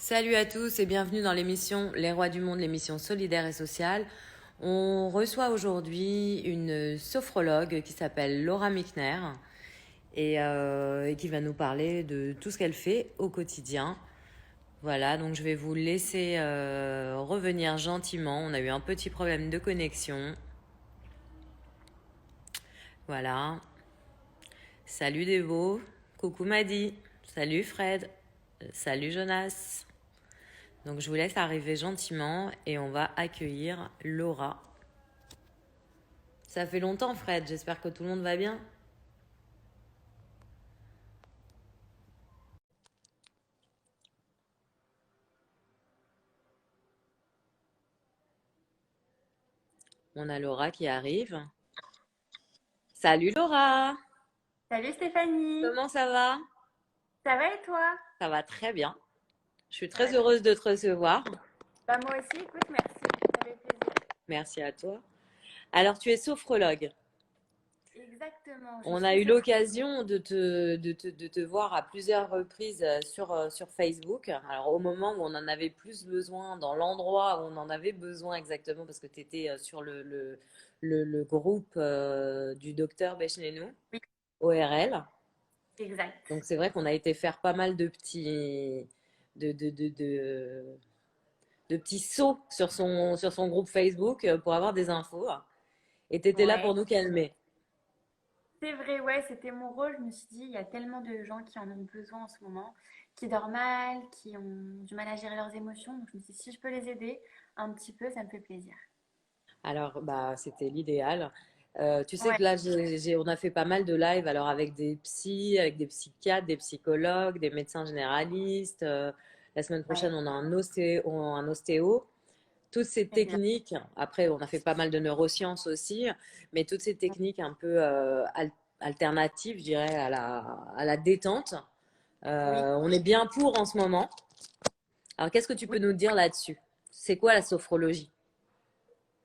Salut à tous et bienvenue dans l'émission Les Rois du Monde, l'émission solidaire et sociale. On reçoit aujourd'hui une sophrologue qui s'appelle Laura Michner et qui va nous parler de tout ce qu'elle fait au quotidien. Voilà, donc je vais vous laisser revenir gentiment. On a eu un petit problème de connexion. Voilà. Salut Dévo. Coucou Madi. Salut Fred. Salut Jonas. Donc je vous laisse arriver gentiment et on va accueillir Laura. Ça fait longtemps Fred, j'espère que tout le monde va bien. On a Laura qui arrive. Salut Laura. Salut Stéphanie, Comment ça va? ça va et toi? Ça va très bien. Je suis très Ouais. heureuse de te recevoir. Bah moi aussi, écoute, merci, ça fait plaisir. Merci à toi. Alors tu es sophrologue. Exactement, je On a suis eu Sophie. l'occasion de te voir à plusieurs reprises sur Facebook. Alors au moment où on en avait plus besoin, dans l'endroit où on en avait besoin exactement, parce que tu étais sur le groupe du docteur Bechnenou, Oui, ORL. exact. Donc c'est vrai qu'on a été faire pas mal de petits sauts sur son groupe Facebook pour avoir des infos. Et tu étais là Ouais. pour nous calmer. C'est vrai, ouais, c'était mon rôle. Je me suis dit, il y a tellement de gens qui en ont besoin en ce moment, qui dorment mal, qui ont du mal à gérer leurs émotions. Donc je me suis dit, si je peux les aider un petit peu, ça me fait plaisir. Alors, bah, c'était l'idéal. Tu sais Ouais, que là, on a fait pas mal de lives, alors avec des psys, avec des psychiatres, des psychologues, des médecins généralistes. La semaine prochaine, ouais, on a un ostéo. Toutes ces très bien. techniques, après, on a fait pas mal de neurosciences aussi, mais toutes ces techniques un peu alternatives, je dirais, à la détente, Oui, on est bien pour en ce moment. Alors, qu'est-ce que tu peux oui. nous dire là-dessus? C'est quoi la sophrologie?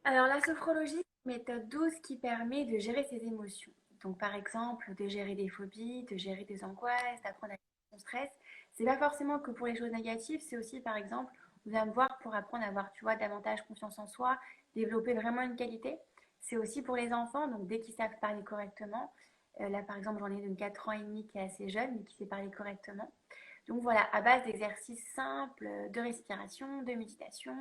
Alors, la sophrologie, c'est une méthode douce qui permet de gérer ses émotions. Donc, par exemple, de gérer des phobies, de gérer des angoisses, d'apprendre à gérer son stress. C'est pas forcément que pour les choses négatives, c'est aussi, par exemple, on vient me voir pour apprendre à avoir, tu vois, davantage confiance en soi, développer vraiment une qualité. C'est aussi pour les enfants, donc dès qu'ils savent parler correctement. Là, par exemple, j'en ai une 4 ans et demi qui est assez jeune, mais qui sait parler correctement. Donc voilà, à base d'exercices simples, de respiration, de méditation,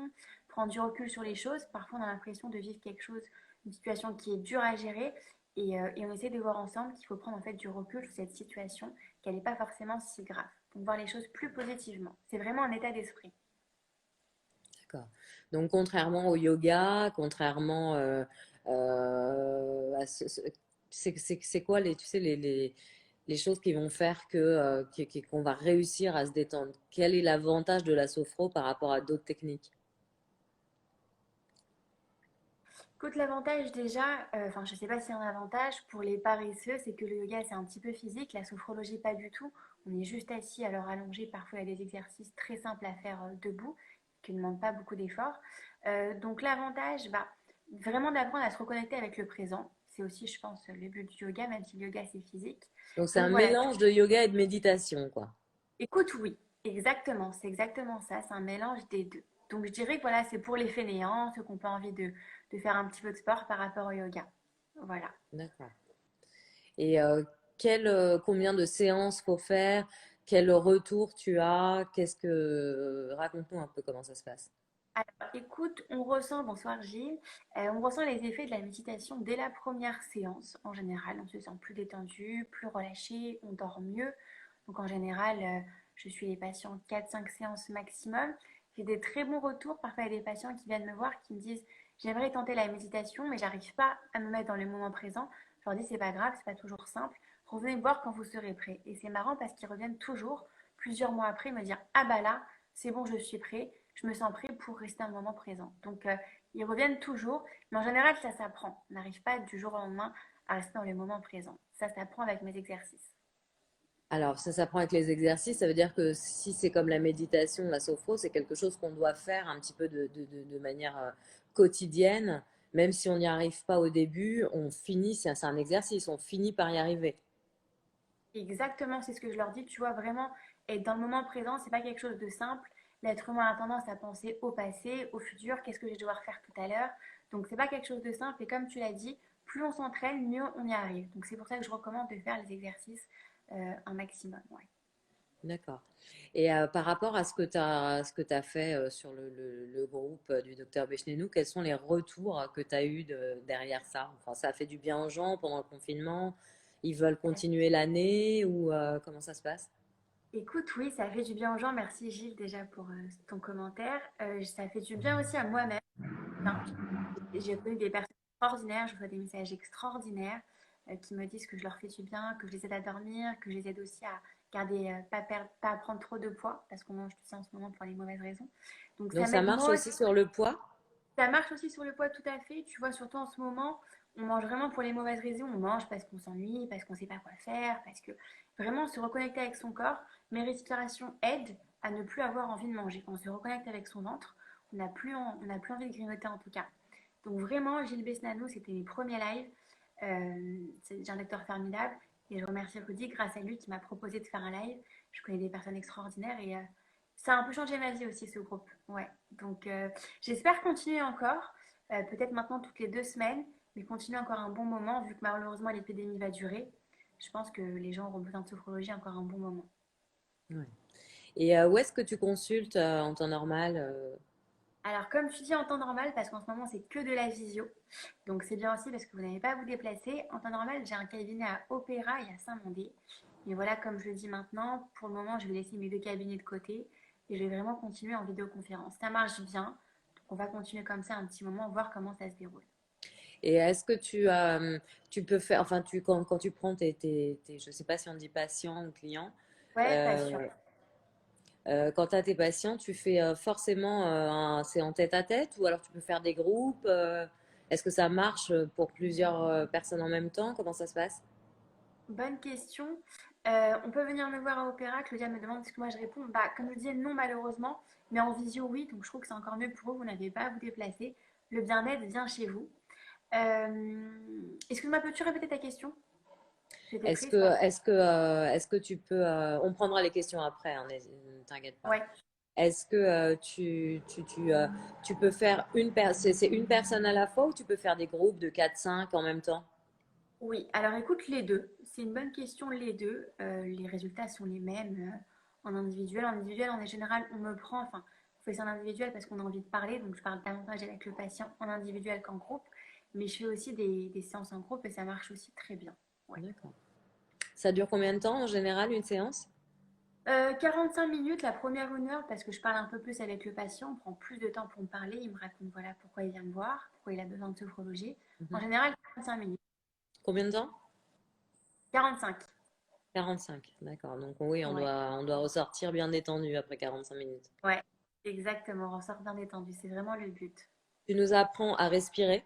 prendre du recul sur les choses. Parfois, on a l'impression de vivre quelque chose, une situation qui est dure à gérer. Et on essaie de voir ensemble qu'il faut prendre en fait du recul sur cette situation, qu'elle n'est pas forcément si grave. Donc voir les choses plus positivement. C'est vraiment un état d'esprit. D'accord. Donc, contrairement au yoga, contrairement c'est quoi tu sais, les choses qui vont faire qu'on va réussir à se détendre? Quel est l'avantage de la sophro par rapport à d'autres techniques? Écoute, l'avantage déjà, enfin je sais pas si c'est un avantage pour les paresseux, c'est que le yoga c'est un petit peu physique, la sophrologie pas du tout. On est juste assis, alors allongé, parfois il y a des exercices très simples à faire debout, qui ne demandent pas beaucoup d'efforts. Donc l'avantage, bah, vraiment d'apprendre à se reconnecter avec le présent. C'est aussi, je pense, le but du yoga, même si le yoga c'est physique. Donc, c'est un Donc voilà, mélange de yoga et de méditation, quoi. écoute, oui, exactement, c'est exactement ça, c'est un mélange des deux. Donc je dirais que voilà, c'est pour les fainéants, ceux qui n'ont pas envie de faire un petit peu de sport par rapport au yoga. Voilà. D'accord. Et combien de séances faut faire? Quel retour tu as? Raconte-nous un peu comment ça se passe. Alors, écoute, on ressent, bonsoir Gilles, on ressent les effets de la méditation dès la première séance. En général, on se sent plus détendu, plus relâché, on dort mieux. Donc en général, je suis les patients 4-5 séances maximum. J'ai des très bons retours. Parfois, il y a des patients qui viennent me voir qui me disent j'aimerais tenter la méditation, mais j'arrive pas à me mettre dans le moment présent. Je leur dis c'est pas grave, c'est pas toujours simple. Revenez me voir quand vous serez prêt. Et c'est marrant parce qu'ils reviennent toujours plusieurs mois après me dire ah bah là, c'est bon, je suis prêt, je me sens prêt pour rester un moment présent. Donc ils reviennent toujours, mais en général ça s'apprend. On n'arrive pas du jour au lendemain à rester dans le moment présent. Ça s'apprend avec mes exercices. Alors, ça s'apprend avec les exercices. Ça veut dire que si c'est comme la méditation, la sophro, c'est quelque chose qu'on doit faire un petit peu de manière quotidienne. Même si on n'y arrive pas au début, on finit, c'est un exercice, on finit par y arriver. Exactement, c'est ce que je leur dis. Tu vois, vraiment être dans le moment présent, c'est pas quelque chose de simple. l'être humain a tendance à penser au passé, au futur, qu'est-ce que je vais devoir faire tout à l'heure. Donc c'est pas quelque chose de simple et comme tu l'as dit, plus on s'entraîne, mieux on y arrive. Donc c'est pour ça que je recommande de faire les exercices un maximum. Ouais. D'accord. Et par rapport à ce que tu as fait sur le groupe du docteur Bechnenou, quels sont les retours que tu as eus derrière ça? Enfin, ça a fait du bien aux gens pendant le confinement? Ils veulent continuer l'année ou comment ça se passe? Écoute, oui, ça fait du bien aux gens. Merci Gilles déjà pour ton commentaire. Ça fait du bien aussi à moi-même. Enfin, j'ai connu des personnes extraordinaires, je reçois des messages extraordinaires qui me disent que je leur fais du bien, que je les aide à dormir, que je les aide aussi à garder, pas prendre trop de poids parce qu'on mange tout ça en ce moment pour les mauvaises raisons. Donc ça Donc ça m'aide marche moi aussi. aussi sur le poids? Ça marche aussi sur le poids tout à fait. Tu vois, surtout en ce moment, on mange vraiment pour les mauvaises raisons. On mange parce qu'on s'ennuie, parce qu'on ne sait pas quoi faire, parce que vraiment se reconnecter avec son corps. Mes respirations aident à ne plus avoir envie de manger. Quand on se reconnecte avec son ventre, on n'a plus envie de grignoter en tout cas. Donc vraiment, Gilles Besnano, c'était mes premiers lives. C'est un lecteur formidable. Et je remercie Rudy, grâce à lui, qui m'a proposé de faire un live. Je connais des personnes extraordinaires et ça a un peu changé ma vie aussi, ce groupe. Ouais. Donc j'espère continuer encore, peut-être maintenant toutes les 2 semaines, mais continuer encore un bon moment, vu que malheureusement l'épidémie va durer. Je pense que les gens auront besoin de sophrologie encore un bon moment. Ouais. Et où est-ce que tu consultes en temps normal Alors, comme tu dis en temps normal, parce qu'en ce moment, c'est que de la visio. Donc, c'est bien aussi parce que vous n'avez pas à vous déplacer. En temps normal, j'ai un cabinet à Opéra et à Saint-Mandé. Mais voilà, comme je le dis maintenant, pour le moment, je vais laisser mes 2 cabinets de côté et je vais vraiment continuer en vidéoconférence. Ça marche bien. Donc, on va continuer comme ça un petit moment, voir comment ça se déroule. et est-ce que tu peux faire, enfin, quand tu prends je ne sais pas si on dit patient ou client, Ouais, pas sûr. euh, quand tu as tes patients, tu fais forcément, c'est en tête à tête ou alors tu peux faire des groupes est-ce que ça marche pour plusieurs personnes en même temps? Comment ça se passe? Bonne question. On peut venir me voir à Opéra. Claudia me demande est-ce que moi je réponds. Bah, comme je disais, non malheureusement. Mais en visio, oui. Donc je trouve que c'est encore mieux pour vous. Vous n'avez pas à vous déplacer. Le bien-être vient chez vous. Excuse-moi, peux-tu répéter ta question? J'étais prise, pardon. Est-ce que tu peux, on prendra les questions après, hein, ne t'inquiète pas. Ouais. Est-ce que tu peux faire c'est une personne à la fois ou tu peux faire des groupes de quatre cinq en même temps? Oui. Alors écoute, les deux. C'est une bonne question, les deux. Les résultats sont les mêmes en individuel. En individuel, en général, on me prend. Enfin, on fait ça en individuel parce qu'on a envie de parler. Donc je parle davantage avec le patient en individuel qu'en groupe. Mais je fais aussi des séances en groupe et ça marche aussi très bien. Ouais. D'accord. Ça dure combien de temps en général une séance? 45 minutes, la première 1 heure, parce que je parle un peu plus avec le patient, on prend plus de temps pour me parler, il me raconte voilà pourquoi il vient me voir, pourquoi il a besoin de sophrologie. En Mhm. général, 45 minutes. Combien de temps? 45. 45. D'accord. Donc oui, Ouais, on doit ressortir bien détendu après 45 minutes. ouais, exactement, on ressort bien détendu, c'est vraiment le but. Tu nous apprends à respirer.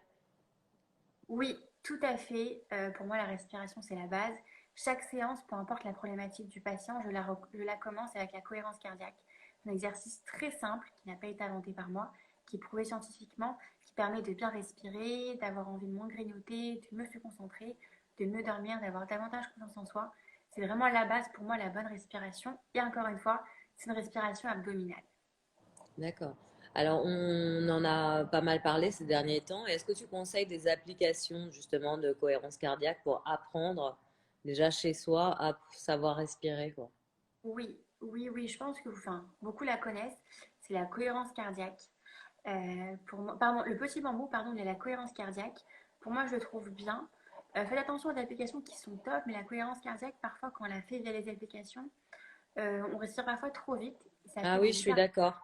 Oui, tout à fait. Pour moi, la respiration, c'est la base. Chaque séance, peu importe la problématique du patient, je la commence avec la cohérence cardiaque. Un exercice très simple qui n'a pas été inventé par moi, qui est prouvé scientifiquement, qui permet de bien respirer, d'avoir envie de moins grignoter, de mieux se concentrer, de mieux dormir, d'avoir davantage confiance en soi. C'est vraiment la base pour moi, la bonne respiration. Et encore une fois, c'est une respiration abdominale. D'accord. Alors, on en a pas mal parlé ces derniers temps. Est-ce que tu conseilles des applications justement de cohérence cardiaque pour apprendre déjà chez soi à savoir respirer, quoi? Oui, oui, oui, je pense que enfin, beaucoup la connaissent. C'est la cohérence cardiaque. Pour moi, pardon, le petit bambou, pardon, il a la cohérence cardiaque. Pour moi, je le trouve bien. Faites attention aux applications qui sont top, mais la cohérence cardiaque, parfois, quand on la fait via les applications, on respire parfois trop vite. Et ça Ah fait oui, des je suis hyper. d'accord.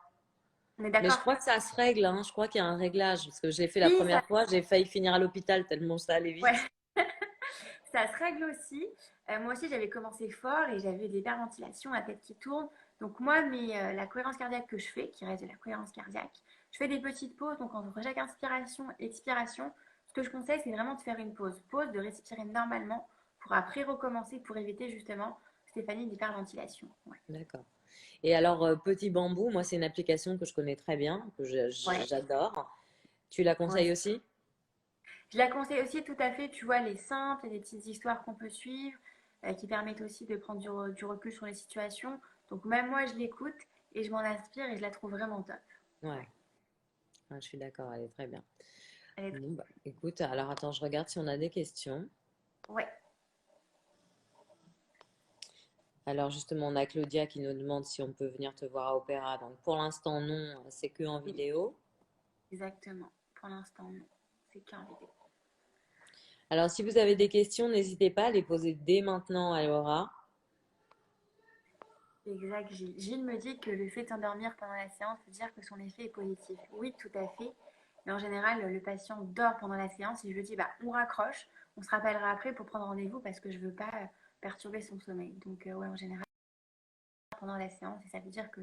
On est Mais je d'accord? crois que ça se règle, hein. Je crois qu'il y a un réglage. Parce que j'ai fait la Oui, ça, première fois, j'ai failli finir à l'hôpital tellement ça allait ouais, vite. ça se règle aussi. Moi aussi, j'avais commencé fort et j'avais de l'hyperventilation, la tête qui tourne. Donc moi, la cohérence cardiaque que je fais, qui reste de la cohérence cardiaque, je fais des petites pauses. Donc entre chaque inspiration et expiration, ce que je conseille, c'est vraiment de faire une pause. Pause, de respirer normalement pour après recommencer pour éviter justement, Stéphanie, l'hyperventilation. Ouais. D'accord. Et alors, Petit Bambou, moi, c'est une application que je connais très bien, que Ouais. j'adore. Tu la Ouais. conseilles aussi? Je la conseille aussi tout à fait, tu vois, les simples et des petites histoires qu'on peut suivre, qui permettent aussi de prendre du recul sur les situations. Donc même moi, je l'écoute et je m'en inspire et je la trouve vraiment top. Ouais, ah, je suis d'accord, elle est très bien. Elle est... Bon, bah, écoute, alors attends, je regarde si on a des questions. Ouais, Alors justement, on a Claudia qui nous demande si on peut venir te voir à Opéra. Donc pour l'instant, non, c'est que en oui, vidéo. exactement. Pour l'instant, non. C'est qu'un vidéo. Alors si vous avez des questions, n'hésitez pas à les poser dès maintenant à Laura. Exact, Gilles. Gilles me dit que le fait de s'endormir pendant la séance veut dire que son effet est positif. Oui, tout à fait. Mais en général, le patient dort pendant la séance et je lui dis, bah, on raccroche, on se rappellera après pour prendre rendez-vous parce que je ne veux pas perturber son sommeil. Donc, ouais, en général, pendant la séance, et ça veut dire que...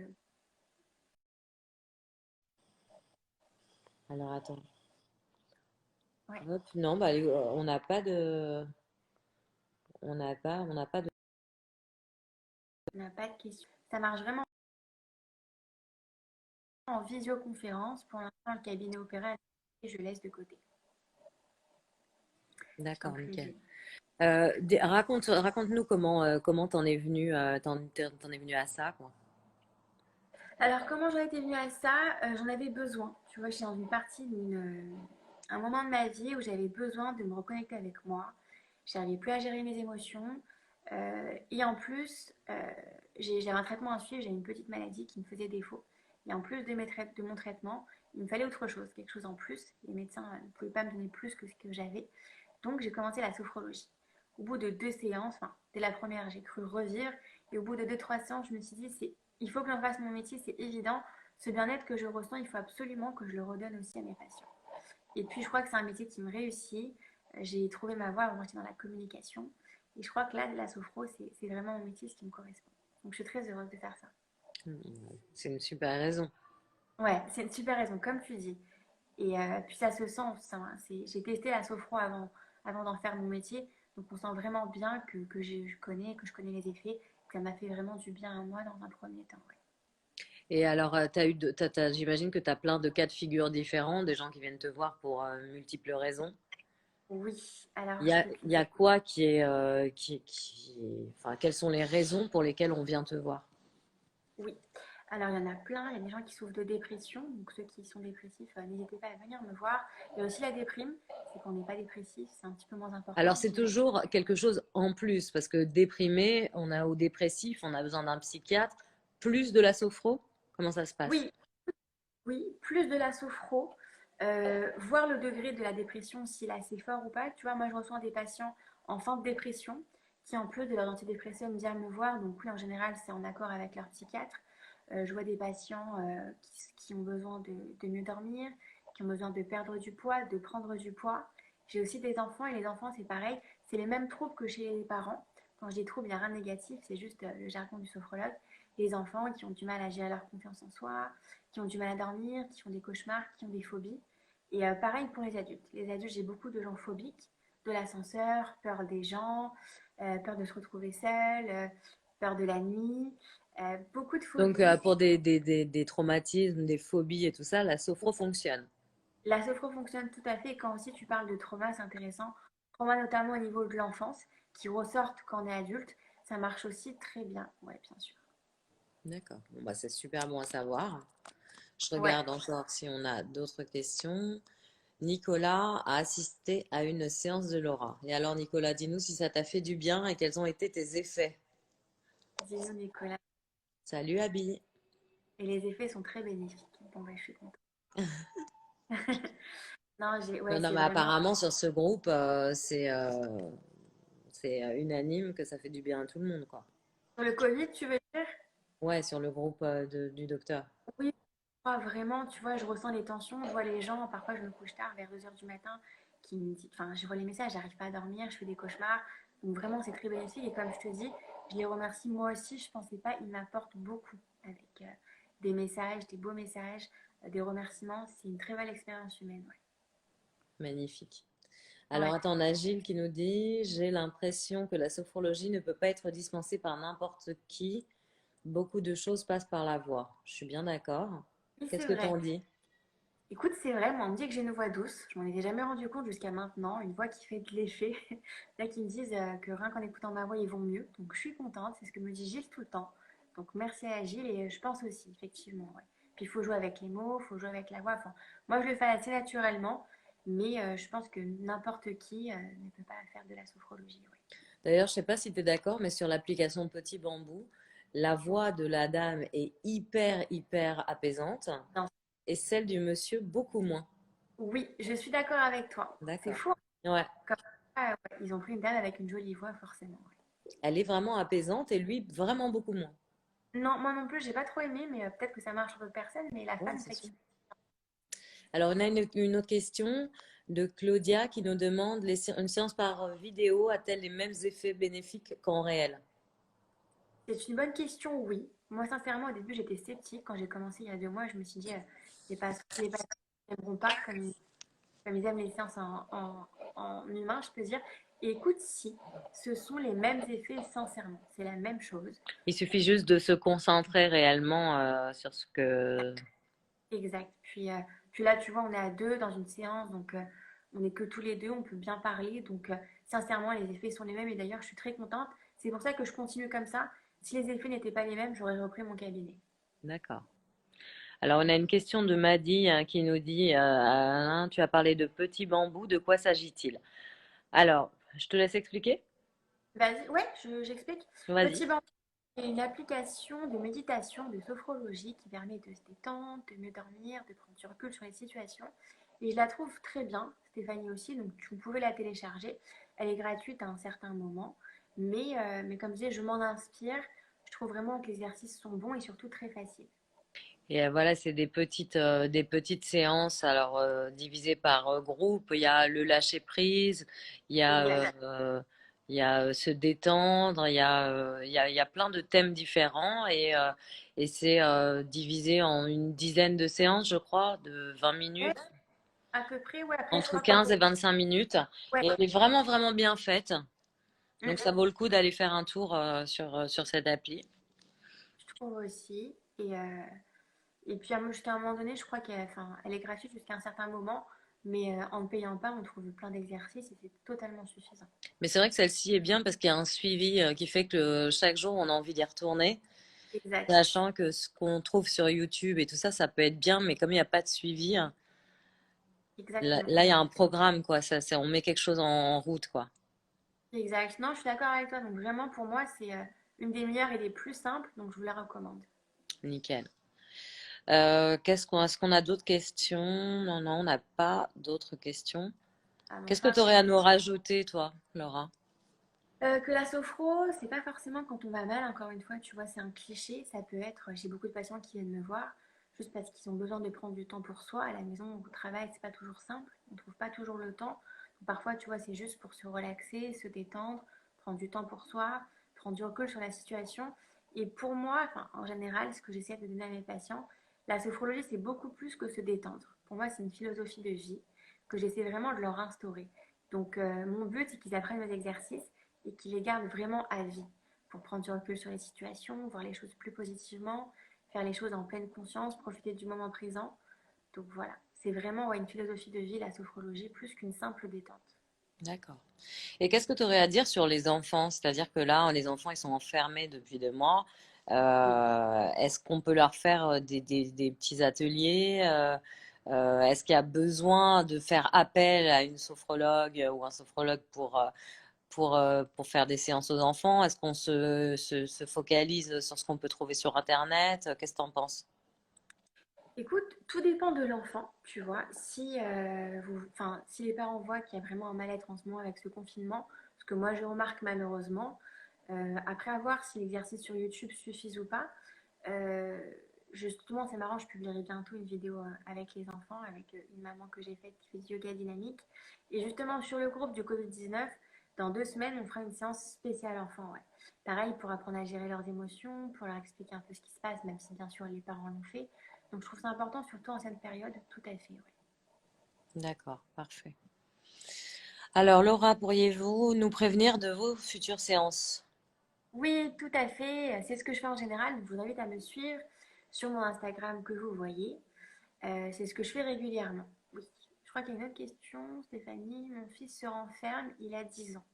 Alors attends. Ouais, Hop, non, bah, on n'a pas de, on n'a pas de. on n'a pas de questions. Ça marche vraiment en visioconférence. Pour l'instant, le cabinet opéra, je laisse de côté. Je t'en D'accord, prie, nickel. Gilles. Raconte-nous comment t'en es venu, t'en es venu à ça, quoi. Alors, comment j'en étais venue à ça? J'en avais besoin. Tu vois, j'étais dans une partie un moment de ma vie où j'avais besoin de me reconnecter avec moi. J'arrivais plus à gérer mes émotions. Et en plus, j'avais un traitement à suivre, j'avais une petite maladie qui me faisait défaut. Et en plus de mon traitement, il me fallait autre chose, quelque chose en plus. Les médecins ne pouvaient pas me donner plus que ce que j'avais. Donc, j'ai commencé la sophrologie. Au bout de 2 séances, enfin, dès la première, j'ai cru revivre. Et au bout de 2, 3 séances, je me suis dit, il faut que j'en fasse mon métier, c'est évident. Ce bien-être que je ressens, il faut absolument que je le redonne aussi à mes patients. Et puis, je crois que c'est un métier qui me réussit. J'ai trouvé ma voie avant j'étais dans la communication. Et je crois que là, la sophro, c'est vraiment mon métier, ce qui me correspond. Donc, je suis très heureuse de faire ça. C'est une super raison. Ouais, c'est une super raison, comme tu dis. Et puis, ça se sent. J'ai testé la sophro avant d'en faire mon métier. Donc, on sent vraiment bien que je connais les effets. Que ça m'a fait vraiment du bien à moi dans un premier temps. Ouais. Et alors, j'imagine que tu as plein de cas de figure différents, des gens qui viennent te voir pour multiples raisons. Oui, alors Il y je a, peux te il y a dire. quoi qui est, enfin, quelles sont les raisons pour lesquelles on vient te voir? Oui. Alors, il y en a plein. Il y a des gens qui souffrent de dépression. Donc, ceux qui sont dépressifs, n'hésitez pas à venir me voir. Il y a aussi la déprime. C'est qu'on n'est pas dépressif. C'est un petit peu moins Alors, important, c'est je dirais. toujours quelque chose en plus, parce que déprimé, on a au dépressif, on a besoin d'un psychiatre, plus de la sophro. Comment ça se passe? Oui, oui, plus de la sophro. Voir le degré de la dépression, s'il est assez fort ou pas. Tu vois, moi, je reçois des patients en fin de dépression qui, en plus de leur antidépresseur, me disent me voir. Donc, oui, en général, c'est en accord avec leur psychiatre. Je vois des patients qui ont besoin de mieux dormir, qui ont besoin de perdre du poids, de prendre du poids. J'ai aussi des enfants et les enfants, c'est pareil. C'est les mêmes troubles que chez les parents. Quand je dis troubles, il n'y a rien de négatif, c'est juste le jargon du sophrologue. Les enfants qui ont du mal à gérer leur confiance en soi, qui ont du mal à dormir, qui font des cauchemars, qui ont des phobies. Et pareil pour les adultes. Les adultes, j'ai beaucoup de gens phobiques, de l'ascenseur, peur des gens, peur de se retrouver seul, peur de la nuit, beaucoup de Donc, phobies. pour des traumatismes, des phobies et tout ça, la sophro fonctionne. La sophro fonctionne tout à fait. Quand aussi tu parles de trauma, c'est intéressant. Trauma notamment au niveau de l'enfance, qui ressortent quand on est adulte, ça marche aussi très bien. Oui, bien sûr. D'accord. Bon, bah, c'est super bon à savoir. Je Ouais. regarde encore si on a d'autres questions. Nicolas a assisté à une séance de Laura. Et alors, Nicolas, dis-nous si ça t'a fait du bien et quels ont été tes effets. Dis-nous, Nicolas. Salut, Abby. Et les effets sont très bénéfiques. Bon, ben, je suis contente. Non, ouais, Non, non, c'est mais vraiment. apparemment, sur ce groupe, c'est unanime que ça fait du bien à tout le monde, quoi. Pour le Covid, tu veux dire? Ouais, sur le groupe du docteur. Oui, moi, vraiment, tu vois, je ressens les tensions, je vois les gens, parfois je me couche tard, vers 2 heures du matin, qui me disent, enfin, je vois les messages, j'arrive pas à dormir, je fais des cauchemars. Donc vraiment, c'est très bénéfique. Et comme je te dis, je les remercie moi aussi, je pensais pas, ils m'apportent beaucoup avec des messages, des beaux messages, des remerciements. C'est une très belle expérience humaine, ouais. Magnifique. Alors, Ouais. attends, on a Gilles qui nous dit, j'ai l'impression que la sophrologie ne peut pas être dispensée par n'importe qui. Beaucoup de choses passent par la voix. Je suis bien d'accord. Oui, Qu'est-ce c'est que vrai. t'en dis? Écoute, c'est vrai, moi on me dit que j'ai une voix douce. Je m'en étais jamais rendu compte jusqu'à maintenant. Une voix qui fait de l'effet. Là, qui me disent que rien qu'en écoutant ma voix, ils vont mieux. Donc je suis contente. C'est ce que me dit Gilles tout le temps. Donc merci à Gilles et je pense aussi, effectivement. Ouais. Puis il faut jouer avec les mots, il faut jouer avec la voix. Enfin, moi, je le fais assez naturellement, mais je pense que n'importe qui ne peut pas faire de la sophrologie. Ouais. D'ailleurs, je sais pas si tu es d'accord, mais sur l'application Petit Bambou, la voix de la dame est hyper, hyper apaisante Non. et celle du monsieur beaucoup moins. Oui, je suis d'accord avec toi. C'est D'accord. fou, hein. Ouais, Comme ça, ouais, ils ont pris une dame avec une jolie voix, forcément. Ouais. elle est vraiment apaisante et lui vraiment beaucoup moins. Non, moi non plus, j'ai pas trop aimé, mais peut-être que ça marche sur d'autres personnes, mais la Ouais, femme, c'est sûr. effectivement. Alors, on a une autre question de Claudia qui nous demande une séance par vidéo a-t-elle les mêmes effets bénéfiques qu'en réel? C'est une bonne question, oui. Moi, sincèrement, au début, j'étais sceptique. Quand j'ai commencé il y a 2 mois, je me suis dit, les patients n'aimeront pas comme ils aiment les séances en humain, je peux dire. Et écoute, si, ce sont les mêmes effets, sincèrement. C'est la même chose. Il suffit juste de se concentrer réellement sur ce que... Exact. Puis là, tu vois, on est à deux dans une séance, donc on n'est que tous les deux, on peut bien parler. Donc, sincèrement, les effets sont les mêmes. Et d'ailleurs, je suis très contente. C'est pour ça que je continue comme ça. Si les effets n'étaient pas les mêmes, j'aurais repris mon cabinet. D'accord. Alors, on a une question de Maddy qui nous dit, Alain, tu as parlé de petits bambous, de quoi s'agit-il? Alors, je te laisse expliquer? Vas-y, ouais, j'explique. Vas-y. Petit banc, c'est une application de méditation, de sophrologie qui permet de se détendre, de mieux dormir, de prendre du recul sur les situations. Et je la trouve très bien, Stéphanie aussi, donc tu pouvais la télécharger. Elle est gratuite à un certain moment, mais comme je disais, je m'en inspire. Je trouve vraiment que les exercices sont bons et surtout très faciles. Et voilà, c'est des petites séances, alors divisées par groupe. Il y a le lâcher prise, il y a, Exact. il y a se détendre, il y a plein de thèmes différents et c'est divisé en une dizaine de séances, je crois, de 20 Ouais, minutes, à peu près, ouais, après je entre crois qu'en 15 fait, et 25 minutes. ouais. Et elle est vraiment, vraiment bien faite. Mm, Donc mm. ça vaut le coup d'aller faire un tour sur cette appli. Je trouve aussi. Et puis jusqu'à un moment donné, je crois elle est gratuite jusqu'à un certain moment, mais en ne payant pas, on trouve plein d'exercices et c'est totalement suffisant. Mais c'est vrai que celle-ci est bien parce qu'il y a un suivi qui fait que chaque jour, on a envie d'y retourner. Exact. Sachant que ce qu'on trouve sur YouTube et tout ça, ça peut être bien, mais comme il n'y a pas de suivi, Exactement. là, il y a un programme, quoi. On met quelque chose en route, quoi. Exact. Non, je suis d'accord avec toi. Donc vraiment, pour moi, c'est une des meilleures et des plus simples, donc je vous la recommande. Nickel. Est-ce qu'on a d'autres questions? Non, non, on n'a pas d'autres questions. À mon Qu'est-ce que tu sens, aurais à nous rajouter, toi, Laura? que la sophro, c'est pas forcément quand on va mal, encore une fois, tu vois, c'est un cliché. Ça peut être, j'ai beaucoup de patients qui viennent me voir juste parce qu'ils ont besoin de prendre du temps pour soi. À la maison ou au travail, c'est pas toujours simple. On trouve pas toujours le temps. Donc, parfois, tu vois, c'est juste pour se relaxer, se détendre, prendre du temps pour soi, prendre du recul sur la situation. Et pour moi, enfin, en général, ce que j'essaie de donner à mes patients, la sophrologie, c'est beaucoup plus que se détendre. Pour moi, c'est une philosophie de vie que j'essaie vraiment de leur instaurer. Donc, mon but, c'est qu'ils apprennent mes exercices et qui les garde vraiment à vie pour prendre du recul sur les situations, voir les choses plus positivement, faire les choses en pleine conscience, profiter du moment présent. Donc voilà, c'est vraiment ouais, une philosophie de vie, la sophrologie, plus qu'une simple détente. D'accord. Et qu'est-ce que tu aurais à dire sur les enfants? C'est-à-dire que là, les enfants, ils sont enfermés depuis 2 mois. Est-ce qu'on peut leur faire des petits ateliers? Est-ce qu'il y a besoin de faire appel à une sophrologue ou un sophrologue pour faire des séances aux enfants? Est-ce qu'on se focalise sur ce qu'on peut trouver sur Internet? Qu'est-ce que tu en penses? Écoute, tout dépend de l'enfant, tu vois. Si les parents voient qu'il y a vraiment un mal-être en ce moment avec ce confinement, ce que moi je remarque malheureusement, après avoir si l'exercice sur YouTube suffise ou pas, euh, justement c'est marrant, je publierai bientôt une vidéo avec les enfants, avec une maman que j'ai faite qui fait du yoga dynamique. Et justement sur le groupe du Covid-19, dans 2 semaines, on fera une séance spéciale enfant, ouais. Pareil pour apprendre à gérer leurs émotions, pour leur expliquer un peu ce qui se passe, même si bien sûr les parents l'ont fait. Donc je trouve ça important, surtout en cette période, tout à fait. Ouais. D'accord, parfait. Alors, Laura, pourriez-vous nous prévenir de vos futures séances? Oui, tout à fait. C'est ce que je fais en général. Donc, je vous invite à me suivre sur mon Instagram que vous voyez. C'est ce que je fais régulièrement. Oui. Je crois qu'il y a une autre question, Stéphanie. Mon fils se renferme, il a 10 ans.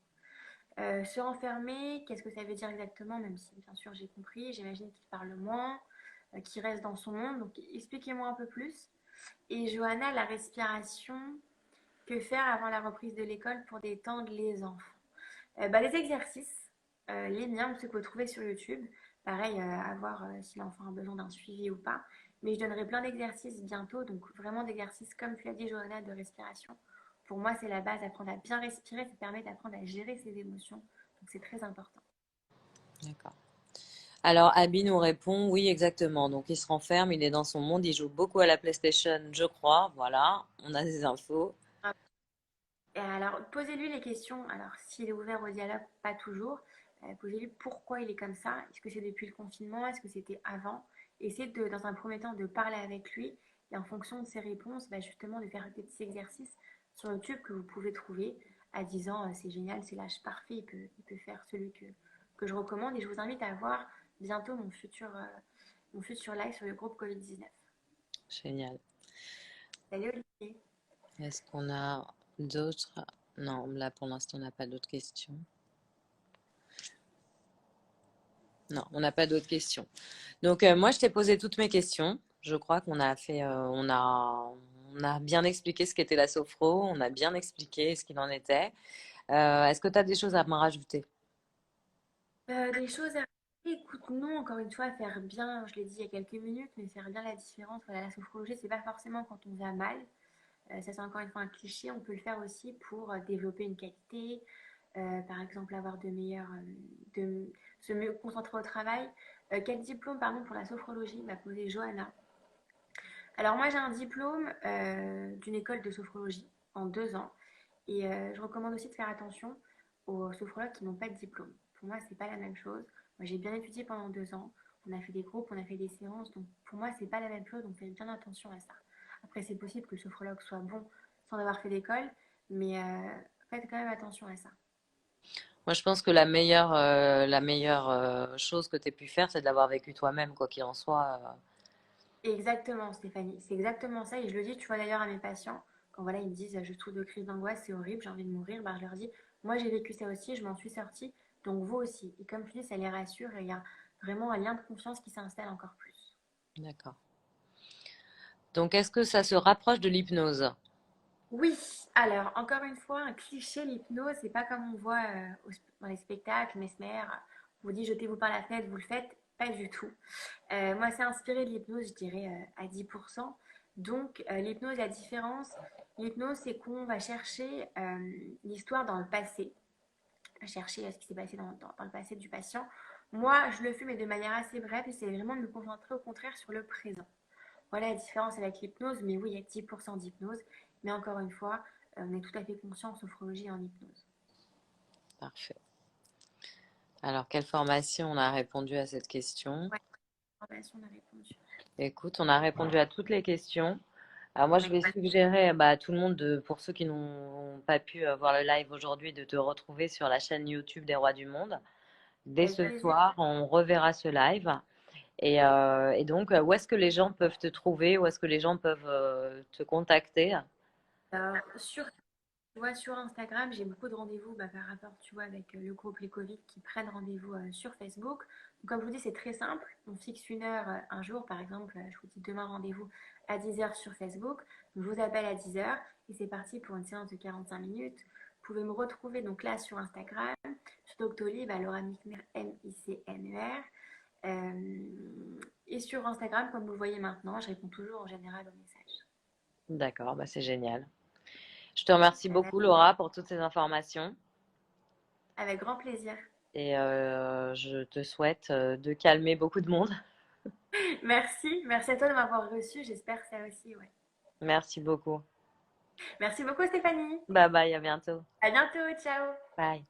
Se renfermer, qu'est-ce que ça veut dire exactement, même si bien sûr j'ai compris, j'imagine qu'il parle moins, qu'il reste dans son monde. Donc expliquez-moi un peu plus. Et Johanna, la respiration, que faire avant la reprise de l'école pour détendre les enfants? Les exercices, les miens, ceux que vous trouvez sur YouTube. Pareil, à voir si l'enfant a besoin d'un suivi ou pas. Mais je donnerai plein d'exercices bientôt, donc vraiment d'exercices, comme tu l'as dit, Johanna, de respiration. Pour moi, c'est la base, apprendre à bien respirer, ça permet d'apprendre à gérer ses émotions. Donc c'est très important. D'accord. Alors, Abby nous répond, oui, exactement. Donc, il se renferme, il est dans son monde, il joue beaucoup à la PlayStation, je crois. Voilà, on a des infos. Et alors, posez-lui les questions. Alors, s'il est ouvert au dialogue, pas toujours. Posez-lui pourquoi il est comme ça. Est-ce que c'est depuis le confinement? Est-ce que c'était avant? Essayez de, dans un premier temps de parler avec lui et en fonction de ses réponses, justement de faire des petits exercices sur YouTube que vous pouvez trouver à disant c'est génial, c'est l'âge parfait, il peut faire celui que je recommande. Et je vous invite à voir bientôt mon futur live sur le groupe Covid-19. Génial. Salut Olivier. Est-ce qu'on a d'autres? Non, là, pour l'instant, on n'a pas d'autres questions. Non, on n'a pas d'autres questions. Donc, moi, je t'ai posé toutes mes questions. Je crois qu'on a fait, on a bien expliqué ce qu'était la sophro, on a bien expliqué ce qu'il en était. Est-ce que tu as des choses à me rajouter? Des choses à écoute, non, encore une fois, faire bien, je l'ai dit il y a quelques minutes, mais faire bien la différence. Voilà, la sophrologie, c'est pas forcément quand on va mal. Ça, c'est encore une fois un cliché. On peut le faire aussi pour développer une qualité, par exemple, avoir de meilleurs, se mieux concentrer au travail. Quel diplôme, pardon, pour la sophrologie m'a posé Johanna. Alors, moi, j'ai un diplôme d'une école de sophrologie en 2 ans. Et je recommande aussi de faire attention aux sophrologues qui n'ont pas de diplôme. Pour moi, c'est pas la même chose. Moi, j'ai bien étudié pendant 2 ans. On a fait des groupes, on a fait des séances. Donc, pour moi, c'est pas la même chose. Donc, faites bien attention à ça. Après, c'est possible que le sophrologue soit bon sans avoir fait d'école, mais faites quand même attention à ça. Moi, je pense que la meilleure chose que tu aies pu faire, c'est de l'avoir vécu toi-même, quoi qu'il en soit. Exactement, Stéphanie. C'est exactement ça. Et je le dis, tu vois d'ailleurs à mes patients, quand voilà, ils me disent je trouve de crise d'angoisse, c'est horrible, j'ai envie de mourir, je leur dis moi j'ai vécu ça aussi, je m'en suis sortie, donc vous aussi. Et comme tu dis, ça les rassure et il y a vraiment un lien de confiance qui s'installe encore plus. D'accord. Donc, est-ce que ça se rapproche de l'hypnose? Oui, alors encore une fois, un cliché, l'hypnose, c'est pas comme on voit dans les spectacles, Mesmer, on vous dit jetez-vous par la fenêtre, vous le faites, pas du tout. Moi, c'est inspiré de l'hypnose, je dirais à 10%. Donc, l'hypnose, la différence, l'hypnose, c'est qu'on va chercher l'histoire dans le passé, chercher ce qui s'est passé dans le passé du patient. Moi, je le fais, mais de manière assez brève, et c'est vraiment de me concentrer au contraire sur le présent. Voilà la différence avec l'hypnose, mais oui, il y a 10% d'hypnose. Mais encore une fois, on est tout à fait conscient en sophrologie et en hypnose. Parfait. Alors, quelle formation on a répondu à cette question? Ouais, formation, on a répondu. Écoute, on a répondu à toutes les questions. Alors moi, je vais suggérer à tout le monde, pour ceux qui n'ont pas pu voir le live aujourd'hui, de te retrouver sur la chaîne YouTube des Rois du Monde. Dès Avec ce plaisir. soir, on reverra ce live. Et donc, où est-ce que les gens peuvent te trouver? Où est-ce que les gens peuvent te contacter? Alors, tu vois, sur Instagram, j'ai beaucoup de rendez-vous par rapport, tu vois, avec le groupe Les Covid qui prennent rendez-vous sur Facebook. Donc, comme je vous dis, c'est très simple. On fixe une heure un jour, par exemple, je vous dis demain rendez-vous à 10 heures sur Facebook. Donc, je vous appelle à 10 heures et c'est parti pour une séance de 45 minutes. Vous pouvez me retrouver donc là sur Instagram, sur Doctolib, Laura Micner, Micner. Et sur Instagram, comme vous le voyez maintenant, je réponds toujours en général aux messages. D'accord, c'est génial. Je te remercie beaucoup, Laura, pour toutes ces informations. Avec grand plaisir. Et je te souhaite de calmer beaucoup de monde. Merci à toi de m'avoir reçu, j'espère que ça aussi, ouais. Merci beaucoup. Merci beaucoup Stéphanie, Bye bye, à bientôt. à bientôt, ciao. Bye.